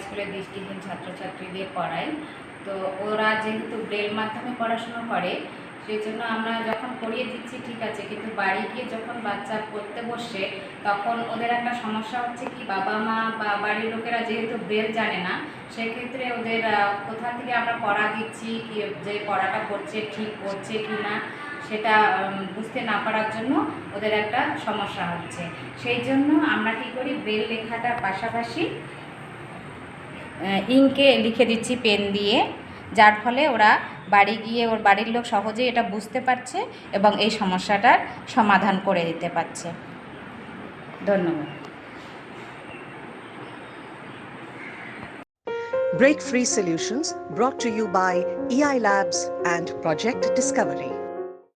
স্কুলে দৃষ্টিহীন ছাত্রছাত্রীদের পড়াই। তো ওরা যেহেতু ব্রেল মাধ্যমে পড়াশুনো করে, সেই জন্য আমরা যখন পড়িয়ে দিচ্ছি ঠিক আছে, কিন্তু বাড়ি গিয়ে যখন বাচ্চা পড়তে বসে তখন ওদের একটা সমস্যা হচ্ছে কি, বাবা মা বা বাড়ির লোকেরা যেহেতু ব্রেল জানে না, সেক্ষেত্রে ওদের কোথা থেকে আমরা পড়া দিচ্ছি, কি যে পড়াটা করছে ঠিক করছে কি না সেটা বুঝতে না পারার জন্য ওদের একটা সমস্যা হচ্ছে। সেই জন্য আমরা কী করি, ব্রেল লেখাটার পাশাপাশি ইঙ্কে লিখে দিচ্ছি পেন দিয়ে, যার ফলে ওরা বাড়ি গিয়ে ওর বাড়ির লোক সহজেই এটা বুঝতে পারছে এবং এই সমস্যাটার সমাধান করে দিতে পারছে। ধন্যবাদ। Break-free solutions brought to you by eiLabs and Project Discovery.